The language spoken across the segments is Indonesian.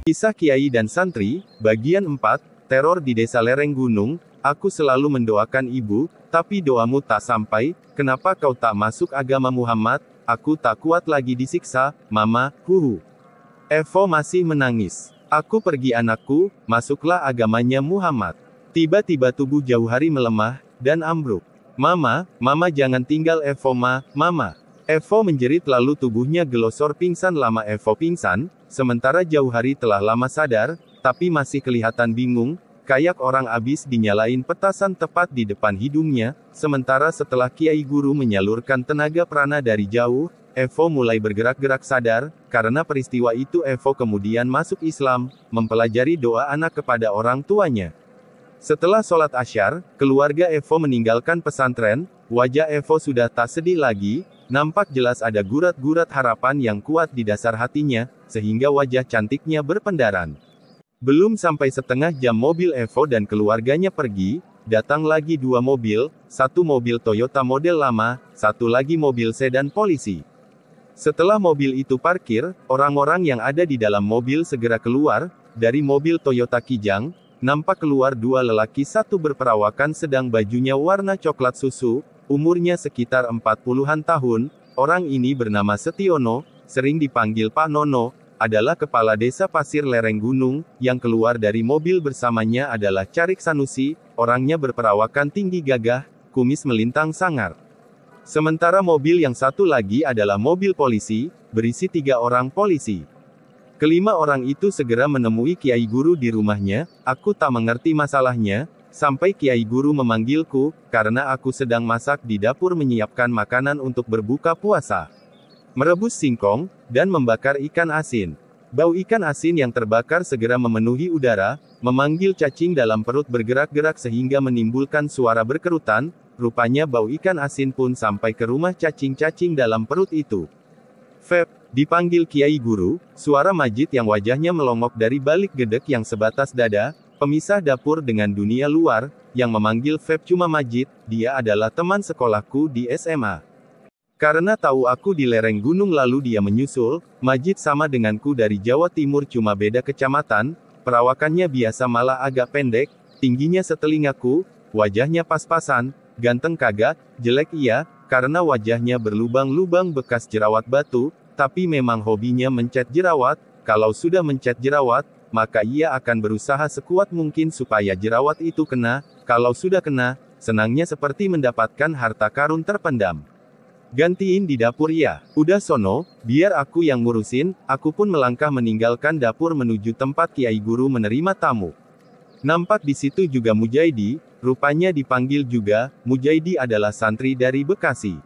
Kisah Kiai dan Santri, bagian 4, teror di desa lereng gunung. Aku selalu mendoakan ibu, tapi doamu tak sampai. Kenapa kau tak masuk agama Muhammad? Aku tak kuat lagi disiksa, mama, huhu. Evo masih menangis. Aku pergi anakku, masuklah agamanya Muhammad. Tiba-tiba tubuh Jauhari melemah, dan ambruk. Mama jangan tinggal Evo mama. Evo menjerit lalu tubuhnya gelosor pingsan. Lama Evo pingsan, sementara Jauhari telah lama sadar, tapi masih kelihatan bingung, kayak orang abis dinyalain petasan tepat di depan hidungnya. Sementara setelah Kiai Guru menyalurkan tenaga prana dari jauh, Evo mulai bergerak-gerak sadar. Karena peristiwa itu Evo kemudian masuk Islam, mempelajari doa anak kepada orang tuanya. Setelah sholat Asyar, keluarga Evo meninggalkan pesantren. Wajah Evo sudah tak sedih lagi, nampak jelas ada gurat-gurat harapan yang kuat di dasar hatinya, sehingga wajah cantiknya berpendaran. Belum sampai setengah jam mobil Evo dan keluarganya pergi, datang lagi 2 mobil, satu mobil Toyota model lama, satu lagi mobil sedan polisi. Setelah mobil itu parkir, orang-orang yang ada di dalam mobil segera keluar. Dari mobil Toyota Kijang, nampak keluar 2 lelaki, satu berperawakan sedang bajunya warna coklat susu, umurnya sekitar 40-an tahun. Orang ini bernama Setiono, sering dipanggil Pak Nono, adalah kepala desa Pasir Lereng Gunung. Yang keluar dari mobil bersamanya adalah Carik Sanusi, orangnya berperawakan tinggi gagah, kumis melintang sangar. Sementara mobil yang satu lagi adalah mobil polisi, berisi 3 orang polisi. Kelima orang itu segera menemui Kiai Guru di rumahnya. Aku tak mengerti masalahnya, sampai Kiai Guru memanggilku, karena aku sedang masak di dapur menyiapkan makanan untuk berbuka puasa. Merebus singkong, dan membakar ikan asin. Bau ikan asin yang terbakar segera memenuhi udara, memanggil cacing dalam perut bergerak-gerak sehingga menimbulkan suara berkerutan. Rupanya bau ikan asin pun sampai ke rumah cacing-cacing dalam perut itu. Feb, dipanggil Kiai Guru, suara Majid yang wajahnya melongok dari balik gedek yang sebatas dada, pemisah dapur dengan dunia luar. Yang memanggil Feb cuma Majid, dia adalah teman sekolahku di SMA. Karena tahu aku di lereng gunung lalu dia menyusul. Majid sama denganku dari Jawa Timur cuma beda kecamatan, perawakannya biasa malah agak pendek, tingginya setelingaku, wajahnya pas-pasan, ganteng kagak, jelek iya, karena wajahnya berlubang-lubang bekas jerawat batu, tapi memang hobinya mencet jerawat. Kalau sudah mencet jerawat, maka ia akan berusaha sekuat mungkin supaya jerawat itu kena. Kalau sudah kena, senangnya seperti mendapatkan harta karun terpendam. Gantiin di dapur ya. Udah sono, biar aku yang ngurusin. Aku pun melangkah meninggalkan dapur menuju tempat Kiai Guru menerima tamu. Nampak di situ juga Mujaidi, rupanya dipanggil juga. Mujaidi adalah santri dari Bekasi.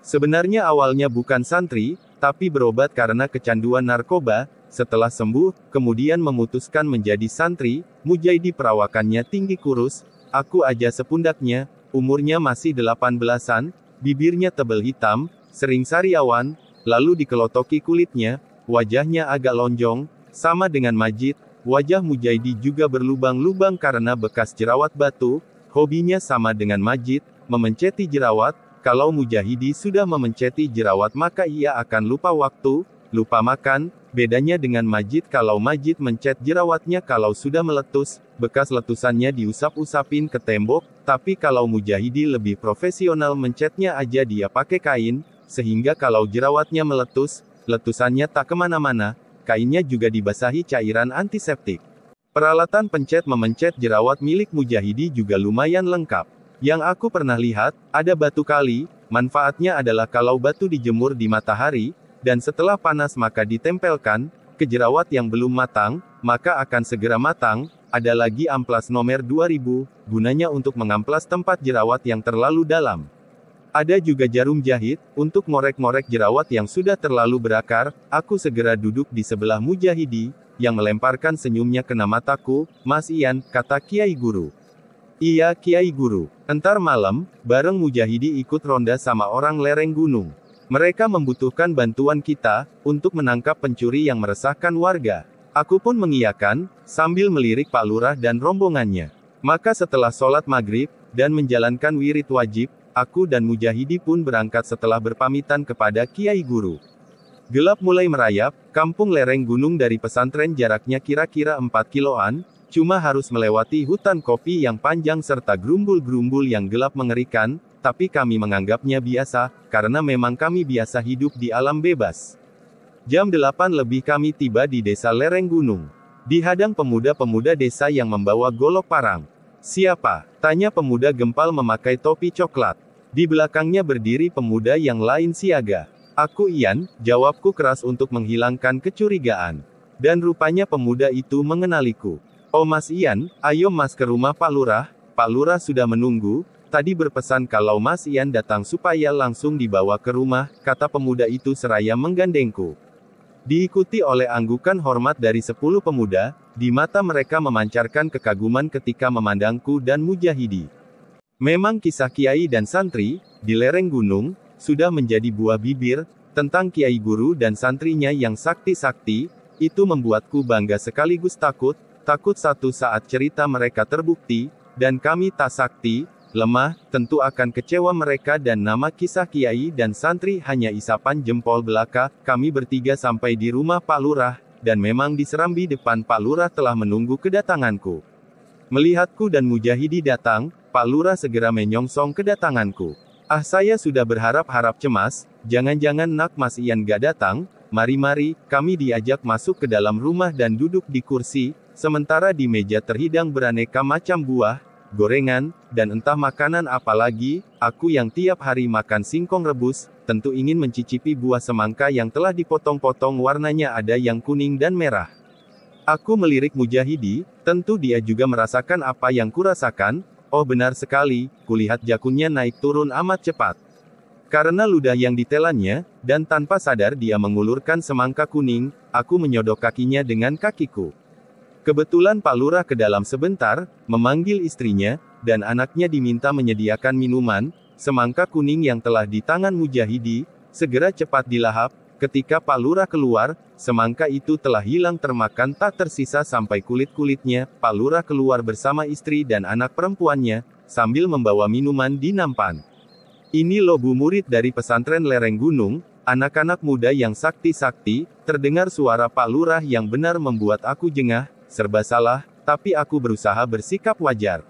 Sebenarnya awalnya bukan santri, tapi berobat karena kecanduan narkoba. Setelah sembuh, kemudian memutuskan menjadi santri. Mujaidi perawakannya tinggi kurus, aku aja sepundaknya, umurnya masih 18-an, bibirnya tebal hitam, sering sariawan, lalu dikelotoki kulitnya, wajahnya agak lonjong, sama dengan Majid. Wajah Mujaidi juga berlubang-lubang karena bekas jerawat batu. Hobinya sama dengan Majid, memenceti jerawat. Kalau Mujahidi sudah memenceti jerawat maka ia akan lupa waktu, lupa makan. Bedanya dengan Majid, kalau Majid mencet jerawatnya kalau sudah meletus, bekas letusannya diusap-usapin ke tembok. Tapi kalau Mujahidi lebih profesional, mencetnya aja dia pakai kain, sehingga kalau jerawatnya meletus, letusannya tak kemana-mana. Kainnya juga dibasahi cairan antiseptik. Peralatan pencet memencet jerawat milik Mujahidi juga lumayan lengkap. Yang aku pernah lihat, ada batu kali. Manfaatnya adalah kalau batu dijemur di matahari, dan setelah panas maka ditempelkan ke jerawat yang belum matang, maka akan segera matang. Ada lagi amplas nomor 2000, gunanya untuk mengamplas tempat jerawat yang terlalu dalam. Ada juga jarum jahit, untuk ngorek-ngorek jerawat yang sudah terlalu berakar. Aku segera duduk di sebelah Mujahidi, yang melemparkan senyumnya kena mataku. Mas Ian, kata Kiai Guru. Iya Kiai Guru. Entar malam, bareng Mujahidi ikut ronda sama orang lereng gunung. Mereka membutuhkan bantuan kita, untuk menangkap pencuri yang meresahkan warga. Aku pun mengiyakan, sambil melirik Pak Lurah dan rombongannya. Maka setelah sholat maghrib, dan menjalankan wirid wajib, aku dan Mujahidi pun berangkat setelah berpamitan kepada Kiai Guru. Gelap mulai merayap, kampung lereng gunung dari pesantren jaraknya kira-kira 4 kiloan, cuma harus melewati hutan kopi yang panjang serta gerumbul-gerumbul yang gelap mengerikan, tapi kami menganggapnya biasa, karena memang kami biasa hidup di alam bebas. Jam 8 lebih kami tiba di desa lereng gunung. Dihadang pemuda-pemuda desa yang membawa golok parang. "Siapa?" tanya pemuda gempal memakai topi coklat. Di belakangnya berdiri pemuda yang lain siaga. "Aku Ian," jawabku keras untuk menghilangkan kecurigaan. Dan rupanya pemuda itu mengenaliku. "Oh Mas Ian, ayo Mas ke rumah Pak Lurah. Pak Lurah sudah menunggu, tadi berpesan kalau Mas Ian datang supaya langsung dibawa ke rumah," kata pemuda itu seraya menggandengku. Diikuti oleh anggukan hormat dari 10 pemuda, di mata mereka memancarkan kekaguman ketika memandangku dan Mujahidi. Memang kisah kiai dan santri, di lereng gunung, sudah menjadi buah bibir, tentang kiai guru dan santrinya yang sakti-sakti, itu membuatku bangga sekaligus takut satu saat cerita mereka terbukti, dan kami tak sakti, lemah, tentu akan kecewa mereka dan nama kisah kiai dan santri hanya isapan jempol belaka. Kami bertiga sampai di rumah Pak Lurah, dan memang di serambi depan Pak Lurah telah menunggu kedatanganku. Melihatku dan Mujahidi datang, Pak Lurah segera menyongsong kedatanganku. "Ah, saya sudah berharap-harap cemas, jangan-jangan nak Mas Ian gak datang. Mari-mari," kami diajak masuk ke dalam rumah dan duduk di kursi, sementara di meja terhidang beraneka macam buah, gorengan, dan entah makanan apa lagi. Aku yang tiap hari makan singkong rebus, tentu ingin mencicipi buah semangka yang telah dipotong-potong, warnanya ada yang kuning dan merah. Aku melirik Mujahidi, tentu dia juga merasakan apa yang kurasakan. Oh benar sekali, kulihat jakunnya naik turun amat cepat. Karena ludah yang ditelannya, dan tanpa sadar dia mengulurkan semangka kuning, aku menyodok kakinya dengan kakiku. Kebetulan Pak Lurah ke dalam sebentar, memanggil istrinya, dan anaknya diminta menyediakan minuman. Semangka kuning yang telah di tangan Mujahidi, segera cepat dilahap. Ketika Pak Lurah keluar, semangka itu telah hilang termakan tak tersisa sampai kulit-kulitnya. Pak Lurah keluar bersama istri dan anak perempuannya, sambil membawa minuman di nampan. "Ini loh Bu murid dari pesantren lereng gunung, anak-anak muda yang sakti-sakti." Terdengar suara Pak Lurah yang benar membuat aku jengah, serba salah, tapi aku berusaha bersikap wajar.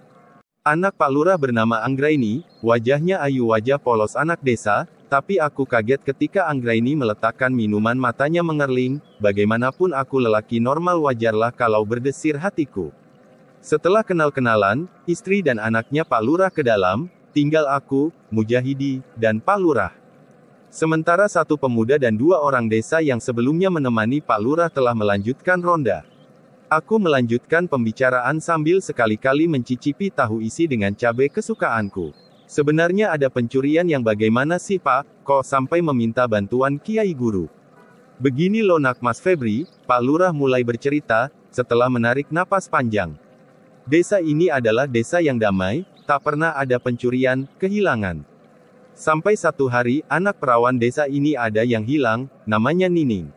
Anak Pak Lurah bernama Anggraini, wajahnya ayu, wajah polos anak desa, tapi aku kaget ketika Anggraini meletakkan minuman, matanya mengerling. Bagaimanapun aku lelaki normal, wajarlah kalau berdesir hatiku. Setelah kenal-kenalan, istri dan anaknya Pak Lurah ke dalam, tinggal aku, Mujahidi, dan Pak Lurah. Sementara satu pemuda dan 2 orang desa yang sebelumnya menemani Pak Lurah telah melanjutkan ronda. Aku melanjutkan pembicaraan sambil sekali-kali mencicipi tahu isi dengan cabai kesukaanku. "Sebenarnya ada pencurian yang bagaimana sih Pak, kok sampai meminta bantuan Kiai Guru?" "Begini loh nak Mas Febri," Pak Lurah mulai bercerita, setelah menarik napas panjang. "Desa ini adalah desa yang damai, tak pernah ada pencurian, kehilangan. Sampai satu hari, anak perawan desa ini ada yang hilang, namanya Nining.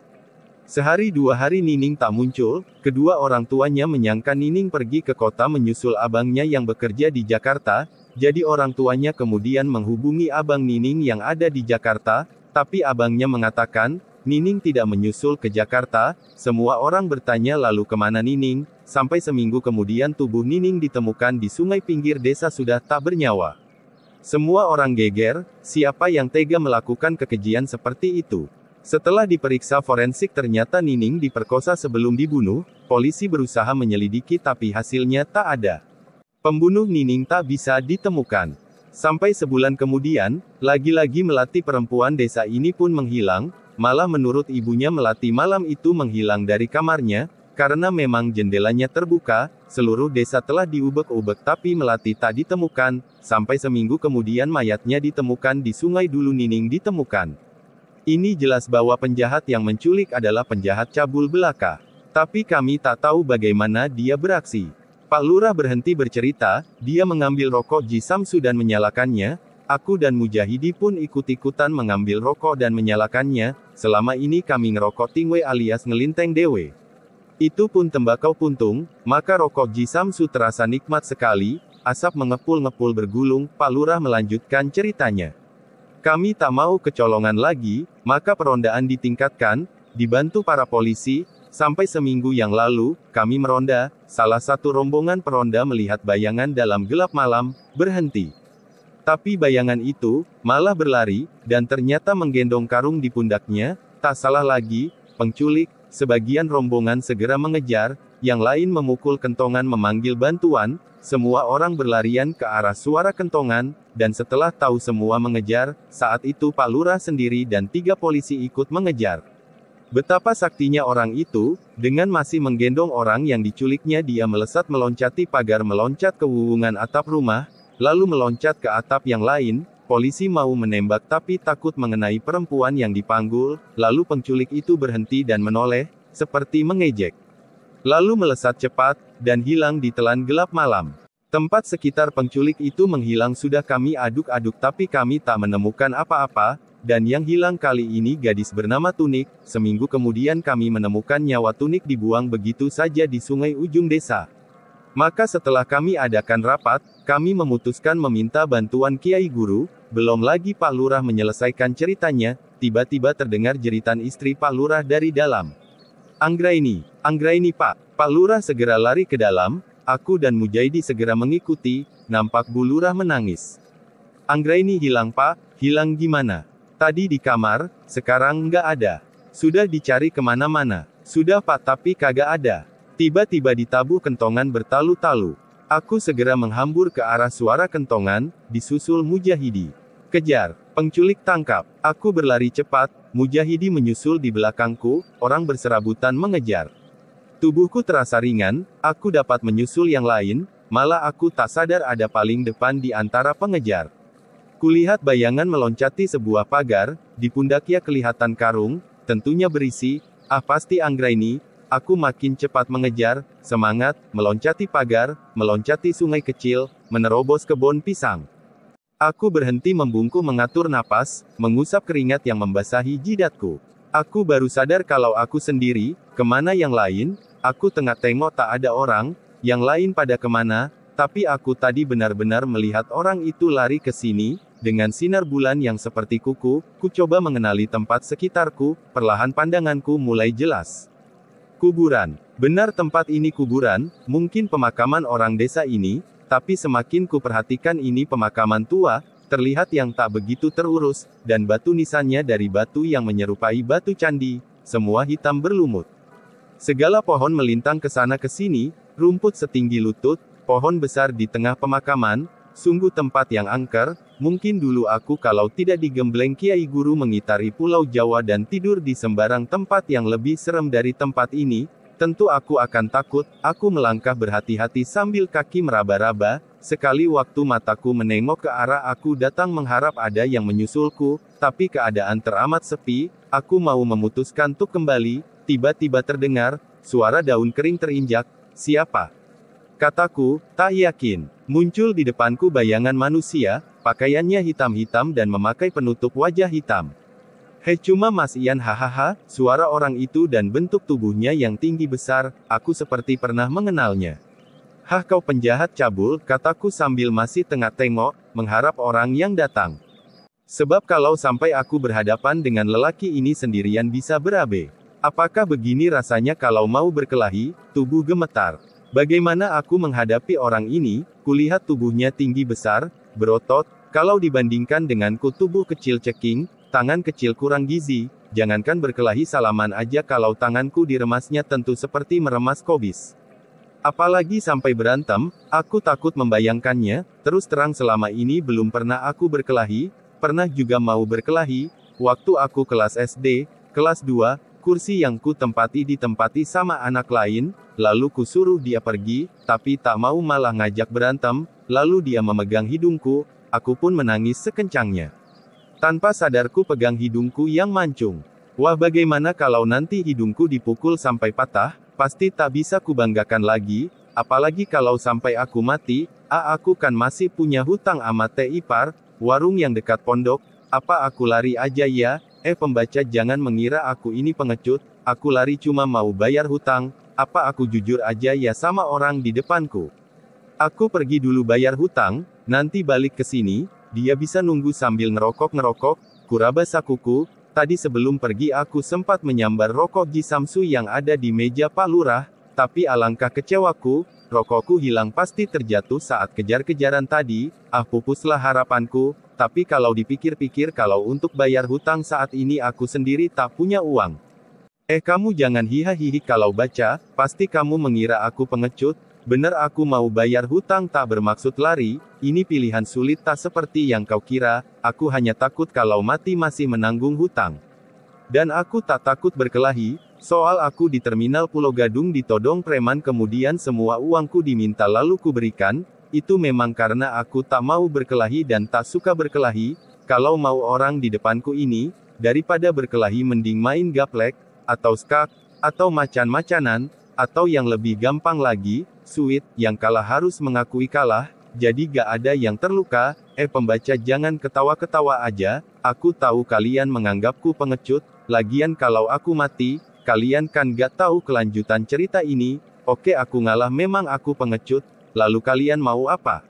Sehari 2 hari Nining tak muncul, kedua orang tuanya menyangka Nining pergi ke kota menyusul abangnya yang bekerja di Jakarta, jadi orang tuanya kemudian menghubungi abang Nining yang ada di Jakarta, tapi abangnya mengatakan, Nining tidak menyusul ke Jakarta. Semua orang bertanya lalu kemana Nining, sampai seminggu kemudian tubuh Nining ditemukan di sungai pinggir desa sudah tak bernyawa. Semua orang geger, siapa yang tega melakukan kekejian seperti itu? Setelah diperiksa forensik ternyata Nining diperkosa sebelum dibunuh, polisi berusaha menyelidiki tapi hasilnya tak ada. Pembunuh Nining tak bisa ditemukan. Sampai sebulan kemudian, lagi-lagi melati perempuan desa ini pun menghilang, malah menurut ibunya melati malam itu menghilang dari kamarnya, karena memang jendelanya terbuka, seluruh desa telah diubek-ubek tapi melati tak ditemukan, sampai seminggu kemudian mayatnya ditemukan di sungai dulu Nining ditemukan. Ini jelas bahwa penjahat yang menculik adalah penjahat cabul belaka. Tapi kami tak tahu bagaimana dia beraksi. Pak Lurah berhenti bercerita, dia mengambil rokok Ji Samsu dan menyalakannya, aku dan Mujahidi pun ikut-ikutan mengambil rokok dan menyalakannya, selama ini kami ngerokok tingwe alias ngelinteng dewe. Itu pun tembakau puntung, maka rokok Ji Samsu terasa nikmat sekali, asap mengepul-ngepul bergulung. Pak Lurah melanjutkan ceritanya. Kami tak mau kecolongan lagi, maka perondaan ditingkatkan, dibantu para polisi. Sampai seminggu yang lalu, kami meronda, salah satu rombongan peronda melihat bayangan dalam gelap malam, berhenti. Tapi bayangan itu, malah berlari, dan ternyata menggendong karung di pundaknya. Tak salah lagi, penculik. Sebagian rombongan segera mengejar, yang lain memukul kentongan memanggil bantuan. Semua orang berlarian ke arah suara kentongan, dan setelah tahu semua mengejar, saat itu Pak Lurah sendiri dan 3 polisi ikut mengejar. Betapa saktinya orang itu, dengan masih menggendong orang yang diculiknya dia melesat meloncati pagar meloncat ke wuwungan atap rumah, lalu meloncat ke atap yang lain. Polisi mau menembak tapi takut mengenai perempuan yang dipanggul, lalu penculik itu berhenti dan menoleh, seperti mengejek. Lalu melesat cepat, dan hilang di telan gelap malam. Tempat sekitar penculik itu menghilang sudah kami aduk-aduk tapi kami tak menemukan apa-apa, dan yang hilang kali ini gadis bernama Tunik. Seminggu kemudian kami menemukan nyawa Tunik dibuang begitu saja di sungai ujung desa. Maka setelah kami adakan rapat, kami memutuskan meminta bantuan Kiai Guru. Belum lagi Pak Lurah menyelesaikan ceritanya, tiba-tiba terdengar jeritan istri Pak Lurah dari dalam. Anggraini Pak. Pak Lurah segera lari ke dalam, aku dan Mujaidi segera mengikuti, nampak Bu Lurah menangis. Anggraini hilang Pak, hilang gimana? Tadi di kamar, sekarang nggak ada. Sudah dicari kemana-mana. Sudah Pak tapi kagak ada. Tiba-tiba ditabuh kentongan bertalu-talu. Aku segera menghambur ke arah suara kentongan, disusul Mujahidi. Kejar, penculik tangkap. Aku berlari cepat, Mujahidi menyusul di belakangku, orang berserabutan mengejar. Tubuhku terasa ringan, aku dapat menyusul yang lain, malah aku tak sadar ada paling depan di antara pengejar. Kulihat bayangan meloncati sebuah pagar, di pundaknya kelihatan karung, tentunya berisi, pasti Anggraini. Aku makin cepat mengejar, semangat, meloncati pagar, meloncati sungai kecil, menerobos kebun pisang. Aku berhenti membungkuk mengatur napas, mengusap keringat yang membasahi jidatku. Aku baru sadar kalau aku sendiri, kemana yang lain, aku tengah tengok tak ada orang, yang lain pada kemana, tapi aku tadi benar-benar melihat orang itu lari ke sini, dengan sinar bulan yang seperti kuku, ku coba mengenali tempat sekitarku, perlahan pandanganku mulai jelas. Kuburan. Benar tempat ini kuburan, mungkin pemakaman orang desa ini, tapi semakin ku perhatikan ini pemakaman tua, terlihat yang tak begitu terurus, dan batu nisannya dari batu yang menyerupai batu candi, semua hitam berlumut. Segala pohon melintang ke sana ke sini, rumput setinggi lutut, pohon besar di tengah pemakaman, sungguh tempat yang angker. Mungkin dulu aku kalau tidak digembleng Kiai Guru mengitari Pulau Jawa dan tidur di sembarang tempat yang lebih serem dari tempat ini, tentu aku akan takut. Aku melangkah berhati-hati sambil kaki meraba-raba, sekali waktu mataku menengok ke arah aku datang mengharap ada yang menyusulku, tapi keadaan teramat sepi, aku mau memutuskan untuk kembali, tiba-tiba terdengar, suara daun kering terinjak. Siapa? Kataku, tak yakin. Muncul di depanku bayangan manusia, pakaiannya hitam-hitam dan memakai penutup wajah hitam. Hei cuma Mas Ian hahaha, suara orang itu dan bentuk tubuhnya yang tinggi besar, aku seperti pernah mengenalnya. Hah kau penjahat cabul, kataku sambil masih tengah tengok, mengharap orang yang datang. Sebab kalau sampai aku berhadapan dengan lelaki ini sendirian bisa berabe. Apakah begini rasanya kalau mau berkelahi, tubuh gemetar. Bagaimana aku menghadapi orang ini? Kulihat tubuhnya tinggi besar, berotot, kalau dibandingkan denganku tubuh kecil ceking, tangan kecil kurang gizi, jangankan berkelahi salaman aja kalau tanganku diremasnya tentu seperti meremas kobis. Apalagi sampai berantem, aku takut membayangkannya, terus terang selama ini belum pernah aku berkelahi, pernah juga mau berkelahi, waktu aku kelas SD, kelas 2, kursi yang ku tempati ditempati sama anak lain, lalu ku suruh dia pergi, tapi tak mau malah ngajak berantem, lalu dia memegang hidungku, aku pun menangis sekencangnya. Tanpa sadarku pegang hidungku yang mancung. Wah bagaimana kalau nanti hidungku dipukul sampai patah, pasti tak bisa kubanggakan lagi, apalagi kalau sampai aku mati, aku kan masih punya hutang sama Teh Ipar, warung yang dekat pondok, apa aku lari aja ya? Pembaca jangan mengira aku ini pengecut, aku lari cuma mau bayar hutang, apa aku jujur aja ya sama orang di depanku. Aku pergi dulu bayar hutang, nanti balik ke sini, dia bisa nunggu sambil ngerokok-ngerokok, kuraba sakuku, tadi sebelum pergi aku sempat menyambar rokok Ji Samsu yang ada di meja Pak Lurah, tapi alangkah kecewaku, rokokku hilang pasti terjatuh saat kejar-kejaran tadi, pupuslah harapanku, tapi kalau dipikir-pikir kalau untuk bayar hutang saat ini aku sendiri tak punya uang. Kamu jangan hiha-hihi kalau baca, pasti kamu mengira aku pengecut, bener aku mau bayar hutang tak bermaksud lari, ini pilihan sulit tak seperti yang kau kira, aku hanya takut kalau mati masih menanggung hutang. Dan aku tak takut berkelahi, soal aku di terminal Pulau Gadung ditodong preman kemudian semua uangku diminta lalu kuberikan, itu memang karena aku tak mau berkelahi dan tak suka berkelahi, kalau mau orang di depanku ini, daripada berkelahi mending main gaplek, atau skak, atau macan-macanan, atau yang lebih gampang lagi, suit, yang kalah harus mengakui kalah, jadi gak ada yang terluka, pembaca jangan ketawa-ketawa aja, aku tahu kalian menganggapku pengecut, lagian kalau aku mati, kalian kan gak tahu kelanjutan cerita ini, oke aku ngalah memang aku pengecut, lalu kalian mau apa?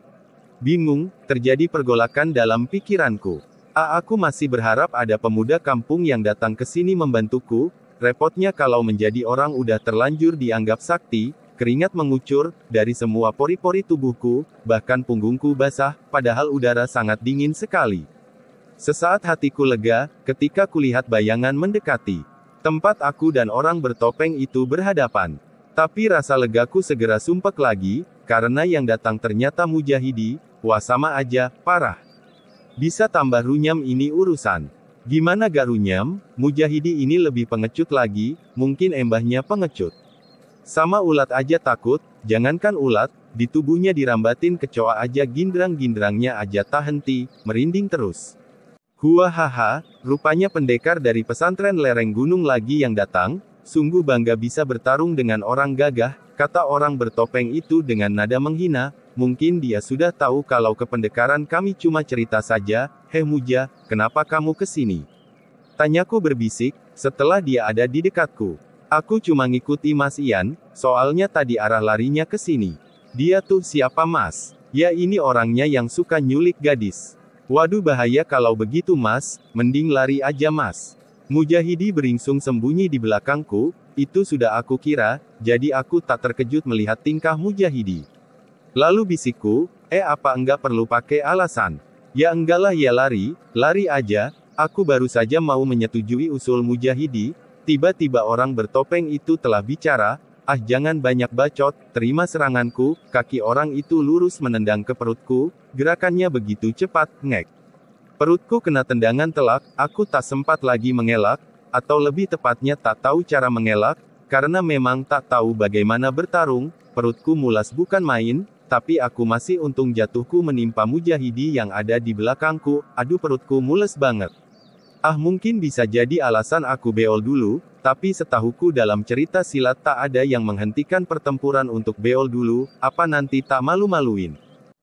Bingung, terjadi pergolakan dalam pikiranku. Aku masih berharap ada pemuda kampung yang datang ke sini membantuku, repotnya kalau menjadi orang udah terlanjur dianggap sakti, keringat mengucur, dari semua pori-pori tubuhku, bahkan punggungku basah, padahal udara sangat dingin sekali. Sesaat hatiku lega, ketika kulihat bayangan mendekati. Tempat aku dan orang bertopeng itu berhadapan. Tapi rasa legaku segera sumpek lagi, karena yang datang ternyata Mujahidi, wah sama aja, parah. Bisa tambah runyam ini urusan. Gimana gak runyam, Mujahidi ini lebih pengecut lagi, mungkin embahnya pengecut. Sama ulat aja takut, jangankan ulat, di tubuhnya dirambatin kecoa aja gindrang-gindrangnya aja tak henti, merinding terus. Huahaha, rupanya pendekar dari pesantren lereng gunung lagi yang datang, sungguh bangga bisa bertarung dengan orang gagah, kata orang bertopeng itu dengan nada menghina, mungkin dia sudah tahu kalau kependekaran kami cuma cerita saja, heh Muja, kenapa kamu kesini? Tanyaku berbisik, setelah dia ada di dekatku. Aku cuma ngikuti Mas Ian, soalnya tadi arah larinya ke sini. Dia tuh siapa Mas? Ya ini orangnya yang suka nyulik gadis. Waduh bahaya kalau begitu Mas, mending lari aja Mas. Mujahidi beringsung sembunyi di belakangku, itu sudah aku kira, jadi aku tak terkejut melihat tingkah Mujahidi. Lalu bisikku, apa enggak perlu pakai alasan? Ya enggak lah ya lari aja, aku baru saja mau menyetujui usul Mujahidi, tiba-tiba orang bertopeng itu telah bicara, jangan banyak bacot, terima seranganku, kaki orang itu lurus menendang ke perutku, gerakannya begitu cepat, ngek. Perutku kena tendangan telak, aku tak sempat lagi mengelak, atau lebih tepatnya tak tahu cara mengelak, karena memang tak tahu bagaimana bertarung, perutku mulas bukan main, tapi aku masih untung jatuhku menimpa Mujahidi yang ada di belakangku, aduh perutku mules banget. Mungkin bisa jadi alasan aku beol dulu, tapi setahuku dalam cerita silat tak ada yang menghentikan pertempuran untuk beol dulu, apa nanti tak malu-maluin.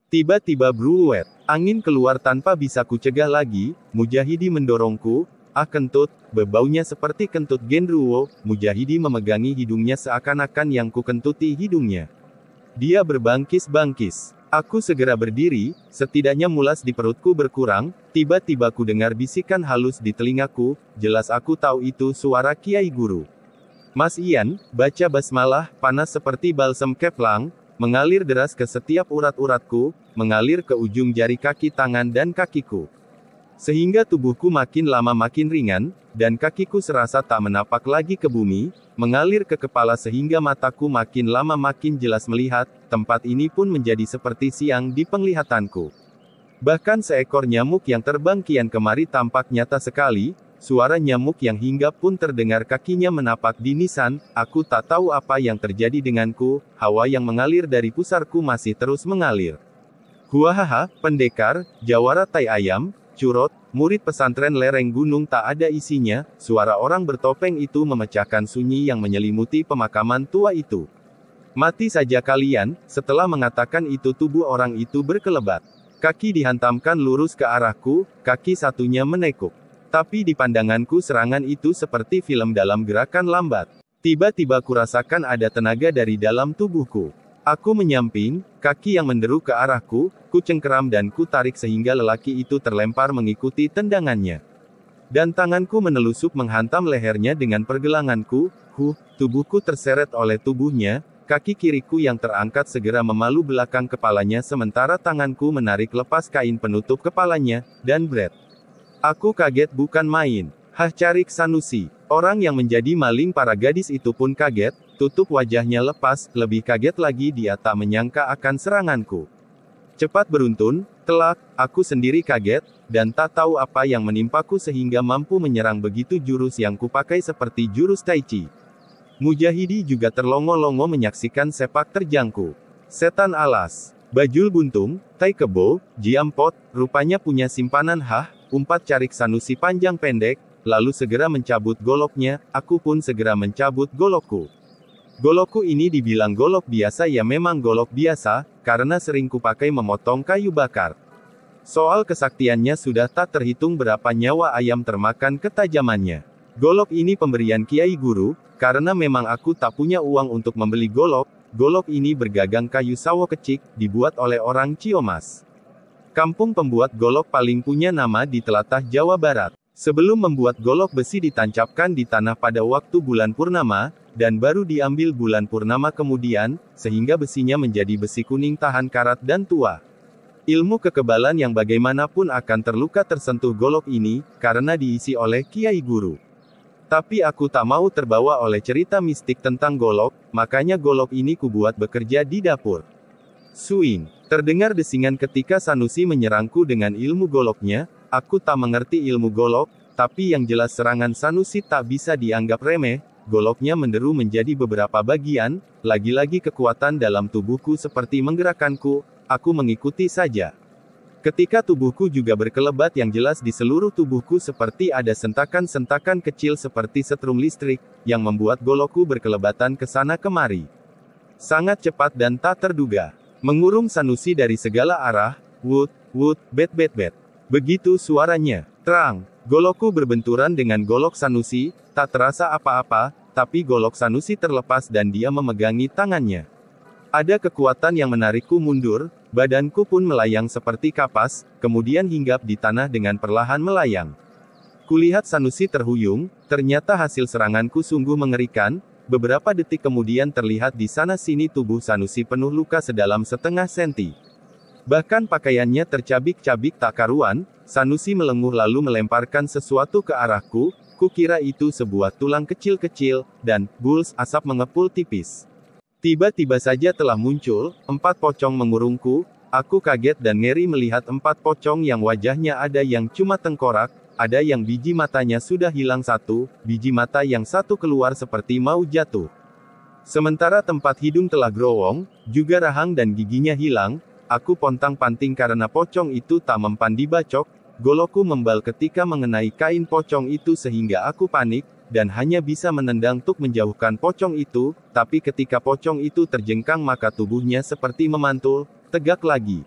Tiba-tiba bruwet, angin keluar tanpa bisa kucegah lagi, Mujahidi mendorongku, kentut, bebaunya seperti kentut genderuwo, Mujahidi memegangi hidungnya seakan-akan yang ku kentuti hidungnya. Dia berbangkis-bangkis. Aku segera berdiri, setidaknya mulas di perutku berkurang, tiba-tiba ku dengar bisikan halus di telingaku, jelas aku tahu itu suara Kiai Guru. Mas Ian, baca basmalah, panas seperti balsem keplang, mengalir deras ke setiap urat-uratku, mengalir ke ujung jari kaki tangan dan kakiku. Sehingga tubuhku makin lama makin ringan, dan kakiku serasa tak menapak lagi ke bumi, mengalir ke kepala sehingga mataku makin lama makin jelas melihat, tempat ini pun menjadi seperti siang di penglihatanku. Bahkan seekor nyamuk yang terbang kian kemari tampak nyata sekali, suara nyamuk yang hinggap pun terdengar kakinya menapak di nisan, aku tak tahu apa yang terjadi denganku, hawa yang mengalir dari pusarku masih terus mengalir. Huahaha, pendekar, jawara tai ayam, curot, murid pesantren lereng gunung tak ada isinya, suara orang bertopeng itu memecahkan sunyi yang menyelimuti pemakaman tua itu. Mati saja kalian, setelah mengatakan itu tubuh orang itu berkelebat. Kaki dihantamkan lurus ke arahku, kaki satunya menekuk. Tapi di pandanganku serangan itu seperti film dalam gerakan lambat. Tiba-tiba kurasakan ada tenaga dari dalam tubuhku. Aku menyamping, kaki yang menderu ke arahku, ku cengkeram dan ku tarik sehingga lelaki itu terlempar mengikuti tendangannya. Dan tanganku menelusup menghantam lehernya dengan pergelanganku, tubuhku terseret oleh tubuhnya, kaki kiriku yang terangkat segera memalu belakang kepalanya sementara tanganku menarik lepas kain penutup kepalanya, dan bret. Aku kaget bukan main. Carik Sanusi. Orang yang menjadi maling para gadis itu pun kaget, tutup wajahnya lepas, lebih kaget lagi dia tak menyangka akan seranganku. Cepat beruntun, telak, aku sendiri kaget, dan tak tahu apa yang menimpaku sehingga mampu menyerang begitu jurus yang kupakai seperti jurus Tai Chi. Mujahidi juga terlongo-longo menyaksikan sepak terjangku. Setan alas. Bajul buntung, Tai Kebo, Jiampot, rupanya punya simpanan umpat Carik Sanusi panjang pendek, lalu segera mencabut goloknya, aku pun segera mencabut golokku. Golokku ini dibilang golok biasa ya memang golok biasa, karena sering kupakai memotong kayu bakar. Soal kesaktiannya sudah tak terhitung berapa nyawa ayam termakan ketajamannya. Golok ini pemberian Kiai Guru, karena memang aku tak punya uang untuk membeli golok, golok ini bergagang kayu sawo kecik, dibuat oleh orang Ciomas. Kampung pembuat golok paling punya nama di telatah Jawa Barat. Sebelum membuat golok besi ditancapkan di tanah pada waktu bulan purnama, dan baru diambil bulan purnama kemudian, sehingga besinya menjadi besi kuning tahan karat dan tua. Ilmu kekebalan yang bagaimanapun akan terluka tersentuh golok ini, karena diisi oleh Kiai Guru. Tapi aku tak mau terbawa oleh cerita mistik tentang golok, makanya golok ini kubuat bekerja di dapur. Swing. Terdengar desingan ketika Sanusi menyerangku dengan ilmu goloknya. Aku tak mengerti ilmu golok, tapi yang jelas serangan Sanusi tak bisa dianggap remeh, goloknya menderu menjadi beberapa bagian, lagi-lagi kekuatan dalam tubuhku seperti menggerakkanku, aku mengikuti saja. Ketika tubuhku juga berkelebat yang jelas di seluruh tubuhku seperti ada sentakan-sentakan kecil seperti setrum listrik, yang membuat golokku berkelebatan ke sana kemari. Sangat cepat dan tak terduga. Mengurung Sanusi dari segala arah, bet. Begitu suaranya, terang, golokku berbenturan dengan golok Sanusi, tak terasa apa-apa, tapi golok Sanusi terlepas dan dia memegangi tangannya. Ada kekuatan yang menarikku mundur, badanku pun melayang seperti kapas, kemudian hinggap di tanah dengan perlahan melayang. Kulihat Sanusi terhuyung, ternyata hasil seranganku sungguh mengerikan, beberapa detik kemudian terlihat di sana-sini tubuh Sanusi penuh luka sedalam setengah senti. Bahkan pakaiannya tercabik-cabik tak karuan, Sanusi melenguh lalu melemparkan sesuatu ke arahku, kukira itu sebuah tulang kecil-kecil, dan, buls, asap mengepul tipis. Tiba-tiba saja telah muncul, 4 pocong mengurungku, aku kaget dan ngeri melihat 4 pocong yang wajahnya ada yang cuma tengkorak, ada yang biji matanya sudah hilang satu, biji mata yang satu keluar seperti mau jatuh. Sementara tempat hidung telah growong, juga rahang dan giginya hilang. Aku pontang-panting karena pocong itu tak mempan dibacok, golokku membal ketika mengenai kain pocong itu sehingga aku panik, dan hanya bisa menendang tuk menjauhkan pocong itu, tapi ketika pocong itu terjengkang maka tubuhnya seperti memantul, tegak lagi.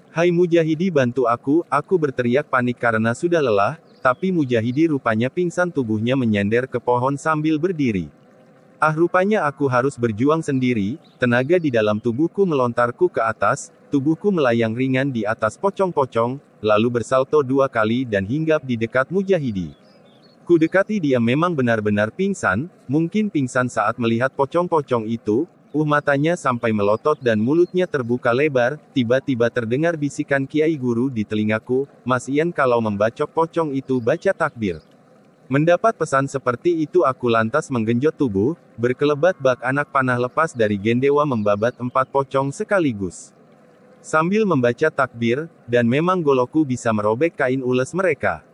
Hai Mujahidi bantu aku berteriak panik karena sudah lelah, tapi Mujahidi rupanya pingsan tubuhnya menyender ke pohon sambil berdiri. Rupanya aku harus berjuang sendiri, tenaga di dalam tubuhku melontarku ke atas, tubuhku melayang ringan di atas pocong-pocong, lalu bersalto 2 kali dan hinggap di dekat Mujahidi. Ku dekati dia memang benar-benar pingsan, mungkin pingsan saat melihat pocong-pocong itu, matanya sampai melotot dan mulutnya terbuka lebar, tiba-tiba terdengar bisikan Kiai Guru di telingaku, Mas Ian kalau membacok pocong itu baca takbir. Mendapat pesan seperti itu aku lantas menggenjot tubuh, berkelebat bak anak panah lepas dari gendewa membabat 4 pocong sekaligus. Sambil membaca takbir, dan memang golokku bisa merobek kain ules mereka.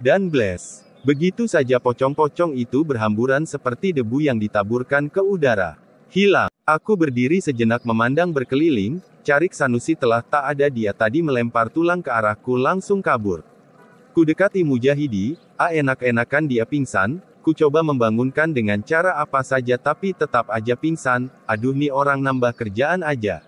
Dan bless. Begitu saja pocong-pocong itu berhamburan seperti debu yang ditaburkan ke udara. Hilang. Aku berdiri sejenak memandang berkeliling, Carik Sanusi telah tak ada dia tadi melempar tulang ke arahku langsung kabur. Ku dekati Mujahidi, enak-enakan dia pingsan, ku coba membangunkan dengan cara apa saja tapi tetap aja pingsan, aduh nih orang nambah kerjaan aja.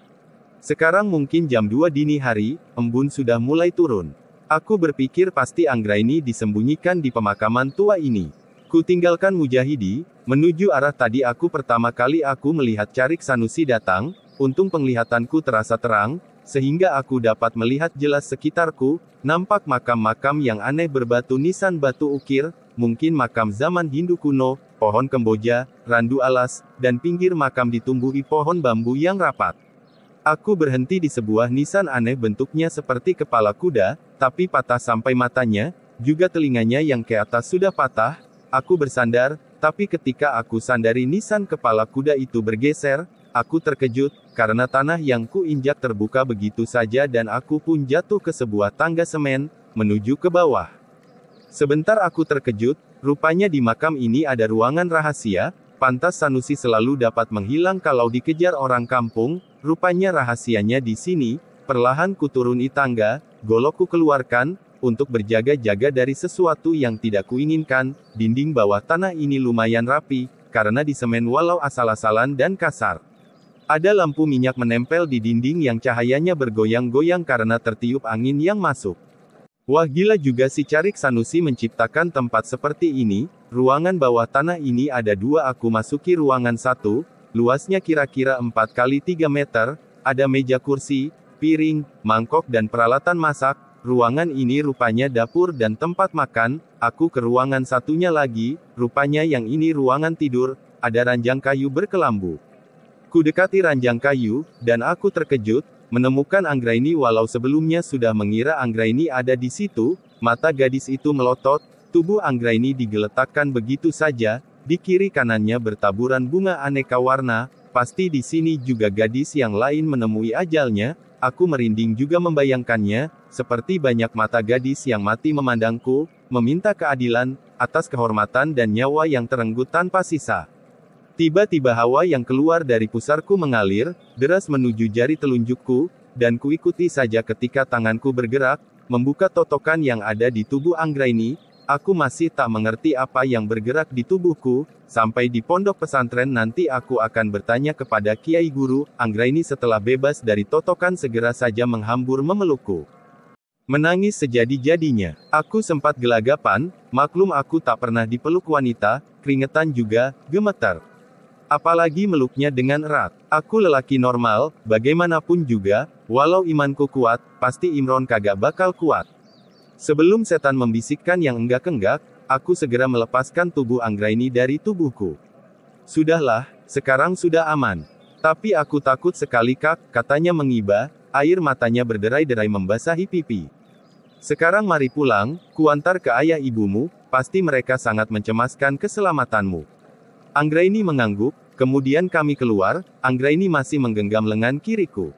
Sekarang mungkin jam 2 dini hari, embun sudah mulai turun. Aku berpikir pasti Anggraini disembunyikan di pemakaman tua ini. Ku tinggalkan Mujahidi, menuju arah tadi aku pertama kali aku melihat Carik Sanusi datang, untung penglihatanku terasa terang, sehingga aku dapat melihat jelas sekitarku. Nampak makam-makam yang aneh berbatu nisan batu ukir, mungkin makam zaman Hindu kuno, pohon kemboja, randu alas, dan pinggir makam ditumbuhi pohon bambu yang rapat. Aku berhenti di sebuah nisan aneh bentuknya seperti kepala kuda, tapi patah sampai matanya, juga telinganya yang ke atas sudah patah. Aku bersandar, tapi ketika aku sandari nisan kepala kuda itu bergeser, aku terkejut, karena tanah yang kuinjak terbuka begitu saja dan aku pun jatuh ke sebuah tangga semen, menuju ke bawah. Sebentar aku terkejut, rupanya di makam ini ada ruangan rahasia, pantas Sanusi selalu dapat menghilang kalau dikejar orang kampung, rupanya rahasianya di sini. Perlahan ku turuni tangga, golokku keluarkan, untuk berjaga-jaga dari sesuatu yang tidak kuinginkan. Dinding bawah tanah ini lumayan rapi, karena disemen walau asal-asalan dan kasar. Ada lampu minyak menempel di dinding yang cahayanya bergoyang-goyang karena tertiup angin yang masuk. Wah gila juga si Carik Sanusi menciptakan tempat seperti ini. Ruangan bawah tanah ini ada dua. Aku masuki ruangan satu, luasnya kira-kira 4 kali 3 meter, ada meja kursi, piring, mangkok dan peralatan masak. Ruangan ini rupanya dapur dan tempat makan. Aku ke ruangan satunya lagi, rupanya yang ini ruangan tidur, ada ranjang kayu berkelambu. Ku dekati ranjang kayu, dan aku terkejut, menemukan Anggraini walau sebelumnya sudah mengira Anggraini ada di situ. Mata gadis itu melotot, tubuh Anggraini digeletakkan begitu saja, di kiri kanannya bertaburan bunga aneka warna, pasti di sini juga gadis yang lain menemui ajalnya. Aku merinding juga membayangkannya, seperti banyak mata gadis yang mati memandangku, meminta keadilan, atas kehormatan dan nyawa yang terenggut tanpa sisa. Tiba-tiba hawa yang keluar dari pusarku mengalir, deras menuju jari telunjukku, dan kuikuti saja ketika tanganku bergerak, membuka totokan yang ada di tubuh Anggraini. Aku masih tak mengerti apa yang bergerak di tubuhku. Sampai di pondok pesantren nanti aku akan bertanya kepada Kiai Guru. Anggraini setelah bebas dari totokan segera saja menghambur memelukku. Menangis sejadi-jadinya. Aku sempat gelagapan, maklum aku tak pernah dipeluk wanita, keringetan juga, gemetar. Apalagi meluknya dengan erat. Aku lelaki normal, bagaimanapun juga, walau imanku kuat, pasti Imron kagak bakal kuat. Sebelum setan membisikkan yang enggak-enggak, aku segera melepaskan tubuh Anggraini dari tubuhku. Sudahlah, sekarang sudah aman. Tapi aku takut sekali Kak, katanya mengiba, air matanya berderai-derai membasahi pipi. Sekarang mari pulang, kuantar ke ayah ibumu, pasti mereka sangat mencemaskan keselamatanmu. Anggraini mengangguk, kemudian kami keluar. Anggraini masih menggenggam lengan kiriku.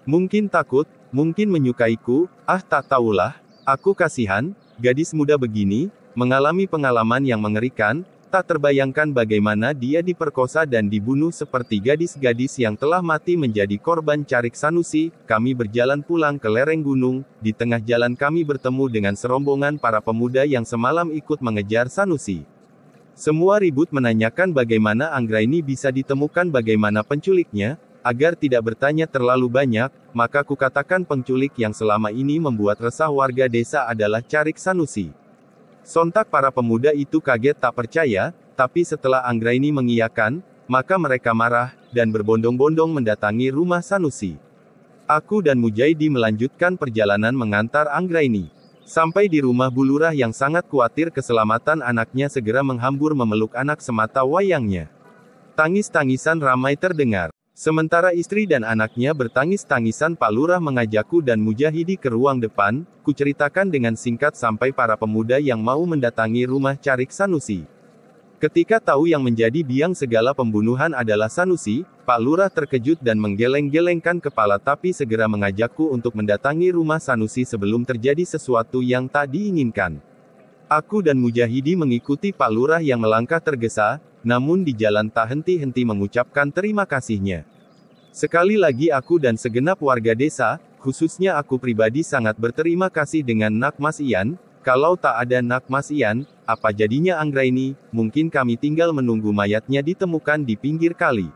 Mungkin takut, mungkin menyukaiku, tak tahulah. Aku kasihan, gadis muda begini, mengalami pengalaman yang mengerikan, tak terbayangkan bagaimana dia diperkosa dan dibunuh seperti gadis-gadis yang telah mati menjadi korban Carik Sanusi. Kami berjalan pulang ke lereng gunung, di tengah jalan kami bertemu dengan serombongan para pemuda yang semalam ikut mengejar Sanusi. Semua ribut menanyakan bagaimana Anggraini bisa ditemukan, bagaimana penculiknya. Agar tidak bertanya terlalu banyak, maka kukatakan penculik yang selama ini membuat resah warga desa adalah Carik Sanusi. Sontak para pemuda itu kaget tak percaya, tapi setelah Anggraini mengiyakan, maka mereka marah, dan berbondong-bondong mendatangi rumah Sanusi. Aku dan Mujaidi melanjutkan perjalanan mengantar Anggraini. Sampai di rumah Bulurah yang sangat khawatir keselamatan anaknya segera menghambur memeluk anak semata wayangnya. Tangis-tangisan ramai terdengar. Sementara istri dan anaknya bertangis-tangisan, Pak Lurah mengajakku dan Mujahidi ke ruang depan. Kuceritakan dengan singkat sampai para pemuda yang mau mendatangi rumah Carik Sanusi. Ketika tahu yang menjadi biang segala pembunuhan adalah Sanusi, Pak Lurah terkejut dan menggeleng-gelengkan kepala, tapi segera mengajakku untuk mendatangi rumah Sanusi sebelum terjadi sesuatu yang tak diinginkan. Aku dan Mujahidi mengikuti Pak Lurah yang melangkah tergesa, namun di jalan tak henti-henti mengucapkan terima kasihnya. Sekali lagi aku dan segenap warga desa, khususnya aku pribadi sangat berterima kasih dengan Nak Mas Ian. Kalau tak ada Nak Mas Ian, apa jadinya Anggraini? Mungkin kami tinggal menunggu mayatnya ditemukan di pinggir kali.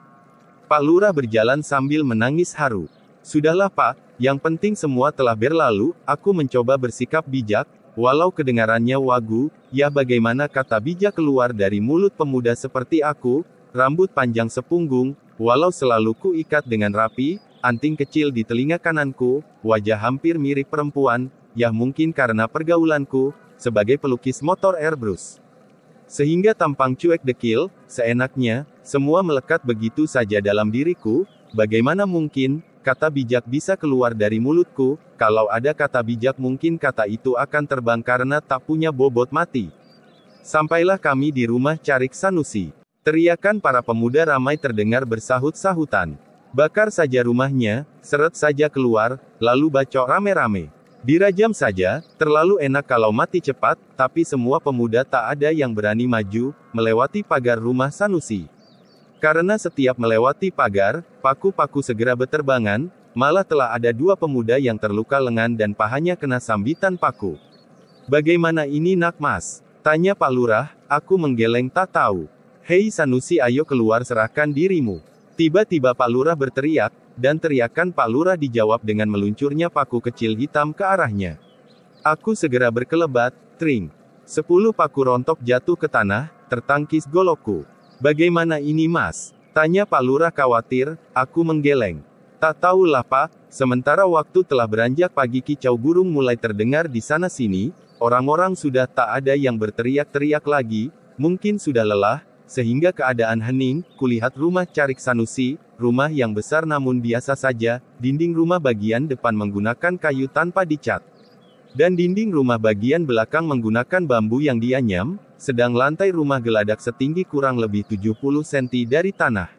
Pak Lurah berjalan sambil menangis haru. Sudahlah Pak, yang penting semua telah berlalu. Aku mencoba bersikap bijak, walau kedengarannya wagu. Ya bagaimana kata bijak keluar dari mulut pemuda seperti aku, rambut panjang sepunggung, walau selalu ku ikat dengan rapi, anting kecil di telinga kananku, wajah hampir mirip perempuan, ya mungkin karena pergaulanku, sebagai pelukis motor airbrush. Sehingga tampang cuek dekil, seenaknya, semua melekat begitu saja dalam diriku, bagaimana mungkin, kata bijak bisa keluar dari mulutku, kalau ada kata bijak mungkin kata itu akan terbang karena tak punya bobot mati. Sampailah kami di rumah Carik Sanusi. Teriakan para pemuda ramai terdengar bersahut-sahutan. Bakar saja rumahnya, seret saja keluar, lalu bacok rame-rame. Dirajam saja, terlalu enak kalau mati cepat, tapi semua pemuda tak ada yang berani maju, melewati pagar rumah Sanusi. Karena setiap melewati pagar, paku-paku segera beterbangan, malah telah ada 2 pemuda yang terluka lengan dan pahanya kena sambitan paku. Bagaimana ini nak mas? Tanya Pak Lurah, aku menggeleng tak tahu. Hei Sanusi ayo keluar serahkan dirimu. Tiba-tiba Pak Lurah berteriak, dan teriakan Pak Lurah dijawab dengan meluncurnya paku kecil hitam ke arahnya. Aku segera berkelebat, tring. 10 paku rontok jatuh ke tanah, tertangkis golokku. Bagaimana ini mas? Tanya Pak Lurah khawatir, aku menggeleng. Tak tahulah Pak, sementara waktu telah beranjak pagi kicau burung mulai terdengar di sana-sini, orang-orang sudah tak ada yang berteriak-teriak lagi, mungkin sudah lelah, sehingga keadaan hening, kulihat rumah Carik Sanusi, rumah yang besar namun biasa saja, dinding rumah bagian depan menggunakan kayu tanpa dicat. Dan dinding rumah bagian belakang menggunakan bambu yang dianyam, sedang lantai rumah geladak setinggi kurang lebih 70 cm dari tanah.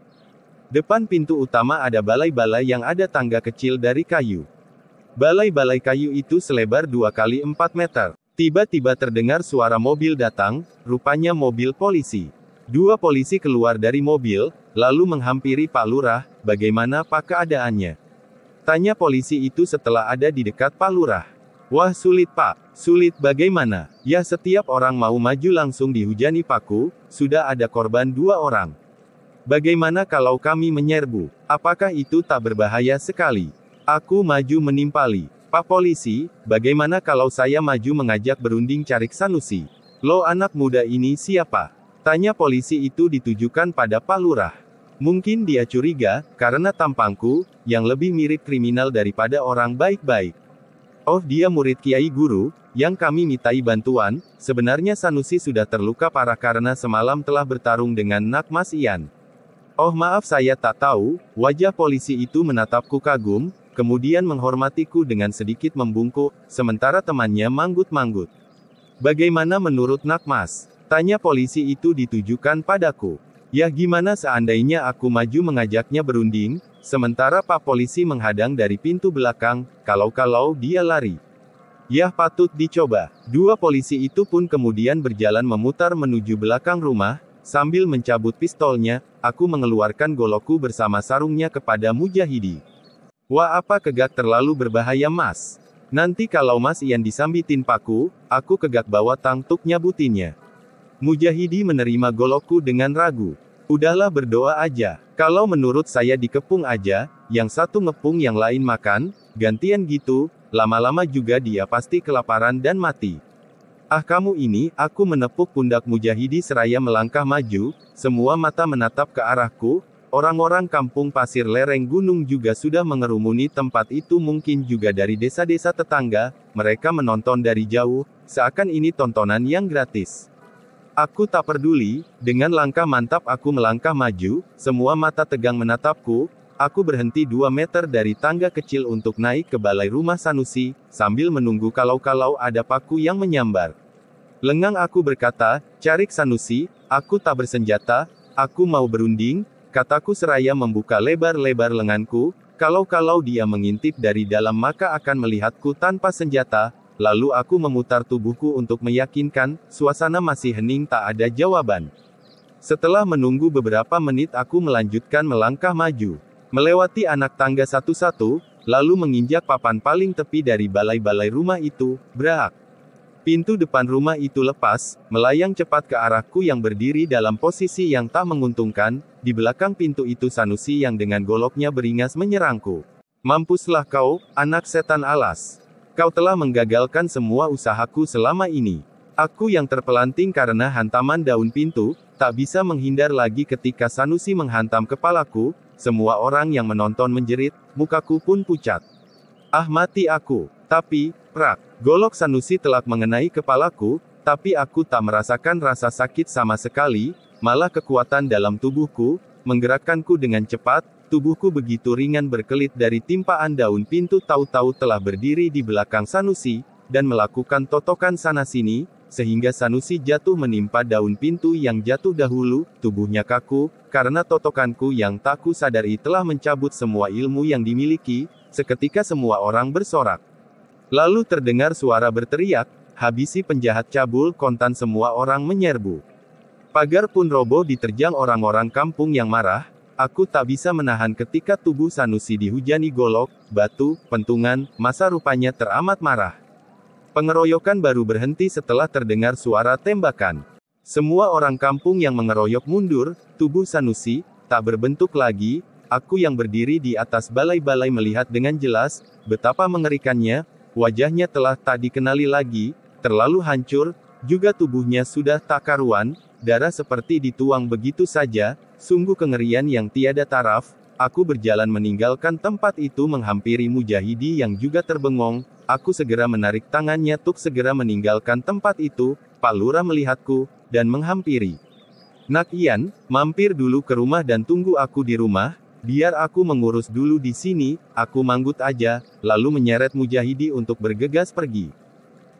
Depan pintu utama ada balai-balai yang ada tangga kecil dari kayu. Balai-balai kayu itu selebar 2 kali 4 meter. Tiba-tiba terdengar suara mobil datang, rupanya mobil polisi. 2 polisi keluar dari mobil, lalu menghampiri Pak Lurah, bagaimana Pak keadaannya? Tanya polisi itu setelah ada di dekat Pak Lurah. Wah sulit Pak, sulit bagaimana? Ya setiap orang mau maju langsung dihujani paku, sudah ada korban 2 orang. Bagaimana kalau kami menyerbu? Apakah itu tak berbahaya sekali? Aku maju menimpali. Pak polisi, bagaimana kalau saya maju mengajak berunding Carik Sanusi? Lo anak muda ini siapa? Tanya polisi itu ditujukan pada Pak Lurah. Mungkin dia curiga, karena tampangku, yang lebih mirip kriminal daripada orang baik-baik. Oh dia murid Kiai Guru, yang kami mintai bantuan, sebenarnya Sanusi sudah terluka parah karena semalam telah bertarung dengan Nak Mas Ian. Oh maaf saya tak tahu, wajah polisi itu menatapku kagum, kemudian menghormatiku dengan sedikit membungkuk, sementara temannya manggut-manggut. Bagaimana menurut Nak Mas? Tanya polisi itu ditujukan padaku. Ya gimana seandainya aku maju mengajaknya berunding, sementara Pak polisi menghadang dari pintu belakang, kalau-kalau dia lari. Yah patut dicoba. 2 polisi itu pun kemudian berjalan memutar menuju belakang rumah, sambil mencabut pistolnya, aku mengeluarkan golokku bersama sarungnya kepada Mujahidi. Wah apa kegak terlalu berbahaya mas? Nanti kalau Mas Ian disambitin paku, aku kegak bawa tangtuk nyabutinnya. Mujahidi menerima golokku dengan ragu. Udahlah berdoa aja. Kalau menurut saya dikepung aja, yang satu ngepung yang lain makan, gantian gitu, lama-lama juga dia pasti kelaparan dan mati. Ah kamu ini, aku menepuk pundak Mujahidi seraya melangkah maju, semua mata menatap ke arahku, orang-orang kampung pasir lereng gunung juga sudah mengerumuni tempat itu mungkin juga dari desa-desa tetangga, mereka menonton dari jauh, seakan ini tontonan yang gratis. Aku tak peduli, dengan langkah mantap aku melangkah maju, semua mata tegang menatapku, aku berhenti 2 meter dari tangga kecil untuk naik ke balai rumah Sanusi, sambil menunggu kalau-kalau ada paku yang menyambar. Lengang aku berkata, Carik Sanusi, aku tak bersenjata, aku mau berunding, kataku seraya membuka lebar-lebar lenganku, kalau-kalau dia mengintip dari dalam maka akan melihatku tanpa senjata. Lalu aku memutar tubuhku untuk meyakinkan, suasana masih hening tak ada jawaban. Setelah menunggu beberapa menit aku melanjutkan melangkah maju. Melewati anak tangga satu-satu, lalu menginjak papan paling tepi dari balai-balai rumah itu, brak. Pintu depan rumah itu lepas, melayang cepat ke arahku yang berdiri dalam posisi yang tak menguntungkan, di belakang pintu itu Sanusi yang dengan goloknya beringas menyerangku. Mampuslah kau, anak setan alas. Kau telah menggagalkan semua usahaku selama ini. Aku yang terpelanting karena hantaman daun pintu, tak bisa menghindar lagi ketika Sanusi menghantam kepalaku, semua orang yang menonton menjerit, mukaku pun pucat. Ah mati aku. Tapi, prak, golok Sanusi telak mengenai kepalaku, tapi aku tak merasakan rasa sakit sama sekali, malah kekuatan dalam tubuhku, menggerakkanku dengan cepat, tubuhku begitu ringan berkelit dari timpaan daun pintu tahu-tahu telah berdiri di belakang Sanusi, dan melakukan totokan sana-sini, sehingga Sanusi jatuh menimpa daun pintu yang jatuh dahulu, tubuhnya kaku, karena totokanku yang tak kusadari telah mencabut semua ilmu yang dimiliki, seketika semua orang bersorak. Lalu terdengar suara berteriak, habisi penjahat cabul kontan semua orang menyerbu. Pagar pun roboh diterjang orang-orang kampung yang marah, aku tak bisa menahan ketika tubuh Sanusi dihujani golok, batu, pentungan, masa rupanya teramat marah. Pengeroyokan baru berhenti setelah terdengar suara tembakan. Semua orang kampung yang mengeroyok mundur, tubuh Sanusi, tak berbentuk lagi, aku yang berdiri di atas balai-balai melihat dengan jelas, betapa mengerikannya, wajahnya telah tak dikenali lagi, terlalu hancur, juga tubuhnya sudah tak karuan, darah seperti dituang begitu saja, sungguh kengerian yang tiada taraf. Aku berjalan meninggalkan tempat itu menghampiri Mujahidi yang juga terbengong, aku segera menarik tangannya untuk segera meninggalkan tempat itu, Pak Lurah melihatku, dan menghampiri. Nak Ian, mampir dulu ke rumah dan tunggu aku di rumah, biar aku mengurus dulu di sini, aku manggut aja, lalu menyeret Mujahidi untuk bergegas pergi.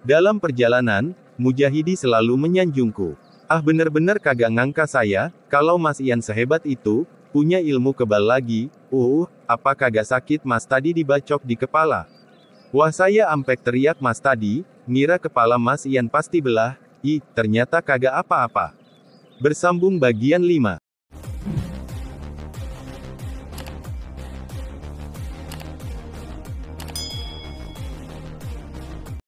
Dalam perjalanan, Mujahidi selalu menyanjungku. Ah bener-bener kagak ngangka saya, kalau Mas Ian sehebat itu, punya ilmu kebal lagi, apa kagak sakit Mas tadi dibacok di kepala. Wah saya ampek teriak Mas tadi, ngira kepala Mas Ian pasti belah, ternyata kagak apa-apa. Bersambung bagian 5.